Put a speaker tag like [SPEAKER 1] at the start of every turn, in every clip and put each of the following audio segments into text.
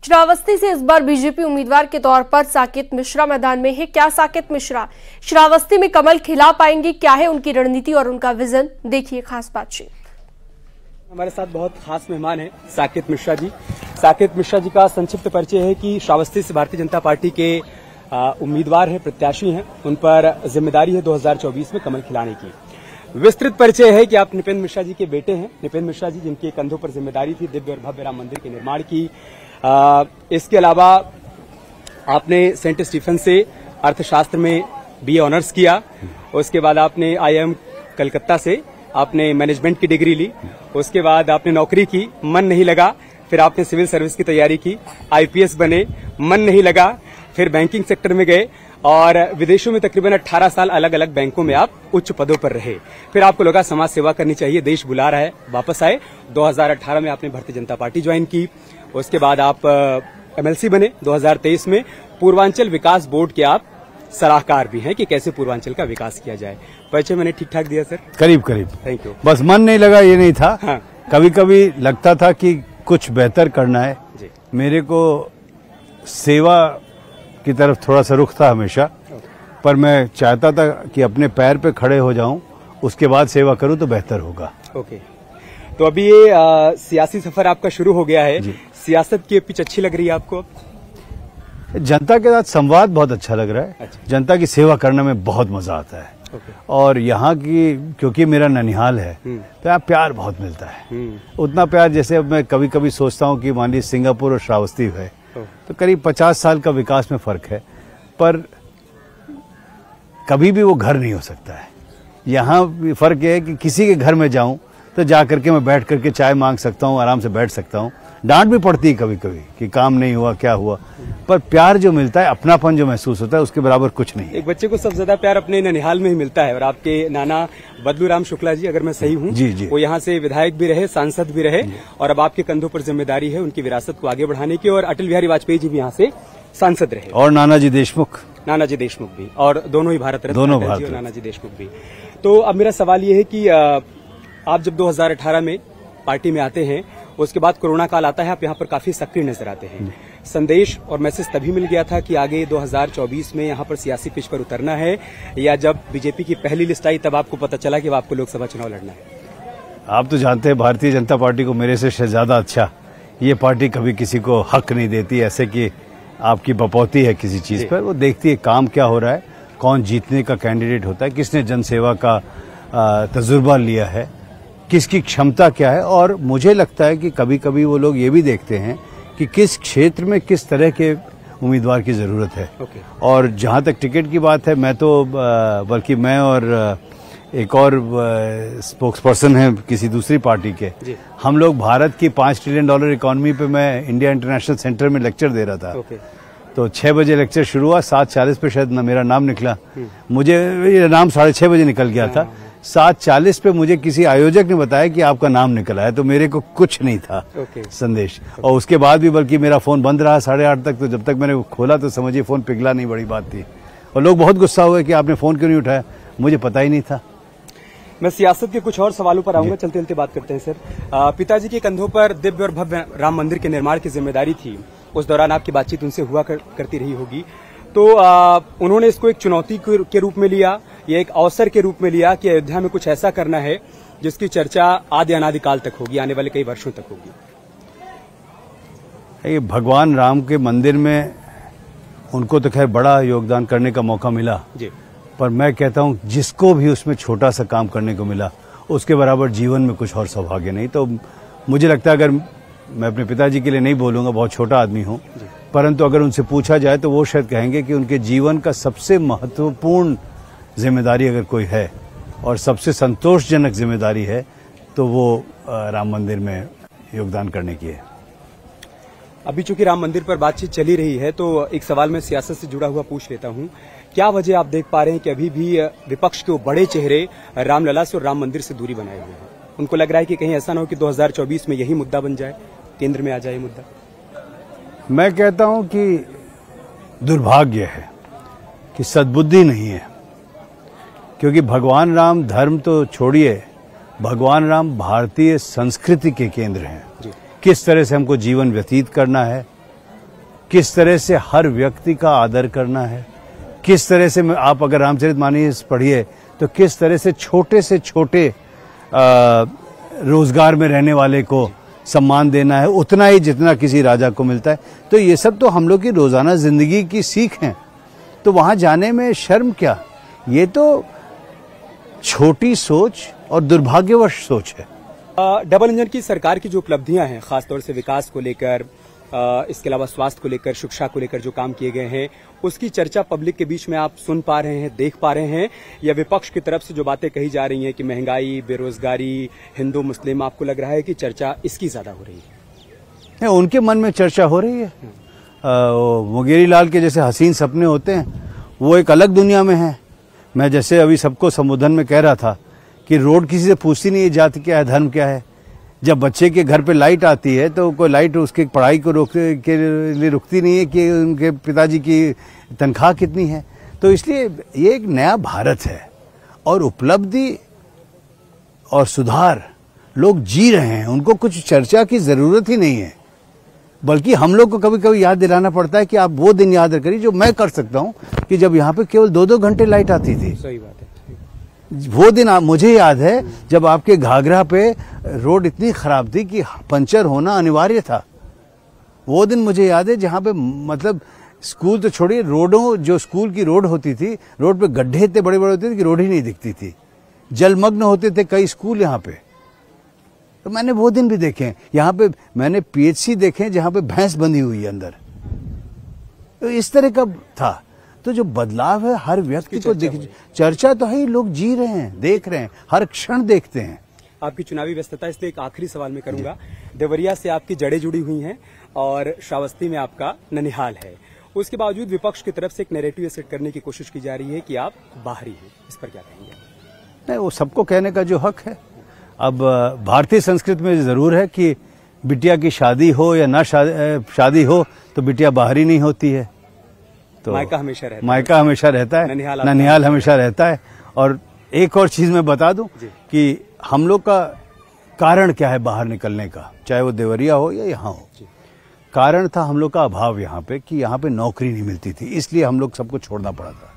[SPEAKER 1] श्रावस्ती से इस बार बीजेपी उम्मीदवार के तौर पर साकेत मिश्रा मैदान में है। क्या साकेत मिश्रा श्रावस्ती में कमल खिला पाएंगे? क्या है उनकी रणनीति और उनका विजन? देखिए खास बातचीत।
[SPEAKER 2] हमारे साथ बहुत खास मेहमान हैं साकेत मिश्रा जी। साकेत मिश्रा जी का संक्षिप्त परिचय है कि श्रावस्ती से भारतीय जनता पार्टी के उम्मीदवार हैं, प्रत्याशी हैं। उन पर जिम्मेदारी है 2024 में कमल खिलाने की। विस्तृत परिचय है कि आप निपेंद्र मिश्रा जी के बेटे हैं, निपेंद्र मिश्रा जी, जिनके कंधों पर जिम्मेदारी थी दिव्य और भव्य राम मंदिर के निर्माण की। इसके अलावा आपने सेंट स्टीफन से अर्थशास्त्र में बीए ऑनर्स किया। उसके बाद आपने आईआईएम कलकत्ता से आपने मैनेजमेंट की डिग्री ली। उसके बाद आपने नौकरी की, मन नहीं लगा, फिर आपने सिविल सर्विस की तैयारी की, आईपीएस बने, मन नहीं लगा, फिर बैंकिंग सेक्टर में गए और विदेशों में तकरीबन 18 साल अलग अलग बैंकों में आप उच्च पदों पर रहे। फिर आपको लगा समाज सेवा करनी चाहिए, देश बुला रहा है, वापस आए। 2018 में आपने भारतीय जनता पार्टी ज्वाइन की। उसके बाद आप एमएलसी बने। 2023 में पूर्वांचल विकास बोर्ड के आप सलाहकार भी हैं कि कैसे पूर्वांचल का विकास किया जाए। परिचय मैंने ठीक ठाक दिया सर?
[SPEAKER 3] करीब करीब।
[SPEAKER 2] Thank you.
[SPEAKER 3] बस मन नहीं लगा ये नहीं था।
[SPEAKER 2] हाँ।
[SPEAKER 3] कभी कभी लगता था कि कुछ बेहतर करना है
[SPEAKER 2] जी।
[SPEAKER 3] मेरे को सेवा की तरफ थोड़ा सा रुख था हमेशा, पर मैं चाहता था कि अपने पैर पे खड़े हो जाऊं, उसके बाद सेवा करूं तो बेहतर होगा।
[SPEAKER 2] ओके, तो अभी ये सियासी सफर आपका शुरू हो गया है। सियासत की पिच अच्छी लग रही है आपको?
[SPEAKER 3] जनता के साथ संवाद बहुत अच्छा लग रहा है।
[SPEAKER 2] अच्छा।
[SPEAKER 3] जनता की सेवा करने में बहुत मजा आता है। और यहाँ की, क्योंकि मेरा ननिहाल है तो यहाँ प्यार बहुत मिलता है। उतना प्यार जैसे मैं कभी कभी सोचता हूँ कि मान लीजिए सिंगापुर और श्रावस्ती है तो करीब 50 साल का विकास में फर्क है, पर कभी भी वो घर नहीं हो सकता है। यहाँ फर्क ये है कि किसी के घर में जाऊं तो जा करके मैं बैठ करके चाय मांग सकता हूँ, आराम से बैठ सकता हूँ। डांट भी पड़ती है कभी कभी कि काम नहीं हुआ, क्या हुआ, पर प्यार जो मिलता है, अपनापन जो महसूस होता है, उसके बराबर कुछ नहीं है।
[SPEAKER 2] एक बच्चे को सबसे ज्यादा प्यार अपने ननिहाल में ही मिलता है। और आपके नाना बदलूराम शुक्ला जी, अगर मैं सही हूँ,
[SPEAKER 3] जी,
[SPEAKER 2] वो यहाँ से विधायक भी रहे, सांसद भी रहे, और अब आपके कंधों पर जिम्मेदारी है उनकी विरासत को आगे बढ़ाने की। और अटल बिहारी वाजपेयी जी भी यहाँ से सांसद रहे,
[SPEAKER 3] और नानाजी देशमुख
[SPEAKER 2] भी, और दोनों ही भारत रत्न,
[SPEAKER 3] दोनों
[SPEAKER 2] और नानाजी देशमुख भी। तो अब मेरा सवाल ये है कि आप जब 2018 में पार्टी में आते हैं, उसके बाद कोरोना काल आता है, आप यहाँ पर काफी सक्रिय नजर आते हैं। संदेश और मैसेज तभी मिल गया था कि आगे 2024 में यहाँ पर सियासी पिच पर उतरना है, या जब बीजेपी की पहली लिस्ट आई तब आपको पता चला कि अब आपको लोकसभा चुनाव लड़ना है?
[SPEAKER 3] आप तो जानते हैं भारतीय जनता पार्टी को मेरे से ज्यादा अच्छा ये पार्टी कभी किसी को हक नहीं देती ऐसे कि आपकी बपौती है किसी चीज पर। वो देखती है काम क्या हो रहा है, कौन जीतने का कैंडिडेट होता है, किसने जनसेवा का तजुर्बा लिया है, किसकी क्षमता क्या है। और मुझे लगता है कि कभी कभी वो लोग ये भी देखते हैं कि किस क्षेत्र में किस तरह के उम्मीदवार की जरूरत है। और जहां तक टिकट की बात है, मैं तो बल्कि मैं और एक और स्पोक्स पर्सन है किसी दूसरी पार्टी के, हम लोग भारत की $5 ट्रिलियन इकोनॉमी पे मैं इंडिया इंटरनेशनल सेंटर में लेक्चर दे रहा था। तो 6 बजे लेक्चर शुरू हुआ, 7:40 पे शायद मेरा नाम निकला। मुझे ये नाम 6:30 बजे निकल गया था। 7:40 पे मुझे किसी आयोजक ने बताया कि आपका नाम निकला है, तो मेरे को कुछ नहीं था संदेश। और उसके बाद भी बल्कि मेरा फोन बंद रहा 8:30 तक। तो जब तक मैंने खोला तो समझिए फोन पिघला नहीं, बड़ी बात थी। और लोग बहुत गुस्सा हुए कि आपने फोन क्यों नहीं उठाया, मुझे पता ही नहीं था।
[SPEAKER 2] मैं सियासत के कुछ और सवालों पर आऊंगा, चलते चलते बात करते हैं सर। पिताजी के कंधों पर दिव्य और भव्य राम मंदिर के निर्माण की जिम्मेदारी थी। उस दौरान आपकी बातचीत उनसे हुआ करती रही होगी, तो उन्होंने इसको एक चुनौती के रूप में लिया या एक अवसर के रूप में लिया कि अयोध्या में कुछ ऐसा करना है जिसकी चर्चा आदि अनादिकाल तक होगी, आने वाले कई वर्षों तक होगी।
[SPEAKER 3] ये भगवान राम के मंदिर में उनको तो खैर बड़ा योगदान करने का मौका मिला जी, पर मैं कहता हूं जिसको भी उसमें छोटा सा काम करने को मिला उसके बराबर जीवन में कुछ और सौभाग्य नहीं। तो मुझे लगता है, अगर मैं अपने पिताजी के लिए नहीं बोलूंगा, बहुत छोटा आदमी हूं, परंतु अगर उनसे पूछा जाए तो वो शायद कहेंगे कि उनके जीवन का सबसे महत्वपूर्ण जिम्मेदारी अगर कोई है और सबसे संतोषजनक जिम्मेदारी है तो वो राम मंदिर में योगदान करने की है।
[SPEAKER 2] अभी चूंकि राम मंदिर पर बातचीत चली रही है तो एक सवाल मैं सियासत से जुड़ा हुआ पूछ लेता हूं। क्या वजह आप देख पा रहे हैं कि अभी भी विपक्ष के वो बड़े चेहरे रामलला से और राम मंदिर से दूरी बनाए हुए हैं? उनको लग रहा है कि कहीं ऐसा ना हो कि 2024 में यही मुद्दा बन जाए, केंद्र में आ जाए मुद्दा।
[SPEAKER 3] मैं कहता हूं कि दुर्भाग्य है कि सद्बुद्धि नहीं है, क्योंकि भगवान राम धर्म तो छोड़िए, भगवान राम भारतीय संस्कृति के केंद्र हैं। किस तरह से हमको जीवन व्यतीत करना है, किस तरह से हर व्यक्ति का आदर करना है, किस तरह से आप अगर रामचरितमानस पढ़िए तो किस तरह से छोटे रोजगार में रहने वाले को सम्मान देना है उतना ही जितना किसी राजा को मिलता है। तो ये सब तो हम लोग की रोजाना जिंदगी की सीख हैं, तो वहां जाने में शर्म क्या, ये तो छोटी सोच और दुर्भाग्यवश सोच है।
[SPEAKER 2] डबल इंजन की सरकार की जो उपलब्धियां हैं, खासतौर से विकास को लेकर, इसके अलावा स्वास्थ्य को लेकर, शिक्षा को लेकर जो काम किए गए हैं, उसकी चर्चा पब्लिक के बीच में आप सुन पा रहे हैं, देख पा रहे हैं, या विपक्ष की तरफ से जो बातें कही जा रही हैं कि महंगाई, बेरोजगारी, हिंदू मुस्लिम, आपको लग रहा है कि चर्चा इसकी ज्यादा हो रही है?
[SPEAKER 3] उनके मन में चर्चा हो रही है। मुंगेरी लाल के जैसे हसीन सपने होते हैं, वो एक अलग दुनिया में है। मैं जैसे अभी सबको संबोधन में कह रहा था कि रोड किसी से पूछती नहीं है जाति क्या है, धर्म क्या है। जब बच्चे के घर पे लाइट आती है तो कोई लाइट उसकी पढ़ाई को रोकने के लिए रुकती नहीं है कि उनके पिताजी की तनख्वाह कितनी है। तो इसलिए ये एक नया भारत है और उपलब्धि और सुधार लोग जी रहे हैं, उनको कुछ चर्चा की जरूरत ही नहीं है। बल्कि हम लोग को कभी कभी याद दिलाना पड़ता है कि आप वो दिन याद करिए जो मैं कर सकता हूँ कि जब यहाँ पे केवल 2-2 घंटे लाइट आती थी।
[SPEAKER 2] सही बात है।
[SPEAKER 3] वो दिन मुझे याद है जब आपके घाघरा पे रोड इतनी खराब थी कि पंचर होना अनिवार्य था। वो दिन मुझे याद है जहाँ पे मतलब स्कूल तो छोड़िए, रोडों जो स्कूल की रोड होती थी, रोड पे गड्ढे इतने बड़े बड़े होते थे कि रोड ही नहीं दिखती थी, जलमग्न होते थे कई स्कूल यहाँ पे। तो मैंने वो दिन भी देखे। यहाँ पे मैंने पीएचसी देखे जहाँ पे भैंस बंधी हुई है अंदर। तो इस तरह का था। तो जो बदलाव है हर व्यक्ति को चर्चा तो है, लोग जी रहे हैं, देख रहे हैं, हर क्षण देखते हैं।
[SPEAKER 2] आपकी चुनावी व्यस्तता, इसलिए एक आखिरी सवाल मैं करूंगा। देवरिया से आपकी जड़ें जुड़ी हुई हैं और श्रावस्ती में आपका ननिहाल है, उसके बावजूद विपक्ष की तरफ से एक नैरेटिव सेट करने की कोशिश की जा रही है कि आप बाहरी हैं, इस पर क्या कहेंगे?
[SPEAKER 3] नहीं, वो सबको कहने का जो हक है। अब भारतीय संस्कृति में जरूर है कि बिटिया की शादी हो या ना शादी हो तो बिटिया बाहरी नहीं होती है, तो मायका हमेशा रहता है, ननिहाल हमेशा रहता है। और एक और चीज मैं बता दूं कि हम लोग का कारण क्या है बाहर निकलने का, चाहे वो देवरिया हो या यहाँ हो। कारण था हम लोग का अभाव यहाँ पे, कि यहाँ पे नौकरी नहीं मिलती थी, इसलिए हम लोग सबको छोड़ना पड़ा था।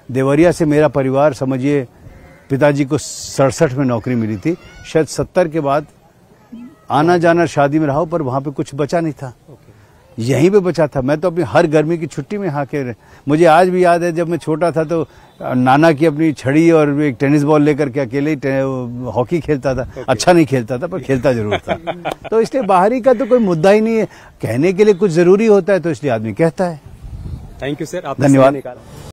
[SPEAKER 3] देवरिया से मेरा परिवार समझिए, पिताजी को 67 में नौकरी मिली थी, शायद 70 के बाद आना जाना शादी में रहा हो, पर वहां पे कुछ बचा नहीं था, यहीं पे बचा था। मैं तो अपनी हर गर्मी की छुट्टी में यहाँ के, मुझे आज भी याद है जब मैं छोटा था तो नाना की अपनी छड़ी और एक टेनिस बॉल लेकर के अकेले ही हॉकी खेलता था। अच्छा नहीं खेलता था पर खेलता जरूर था। तो इसलिए बाहरी का तो कोई मुद्दा ही नहीं है, कहने के लिए कुछ जरूरी होता है तो इसलिए आदमी कहता है।
[SPEAKER 2] थैंक यू सर,
[SPEAKER 3] धन्यवाद।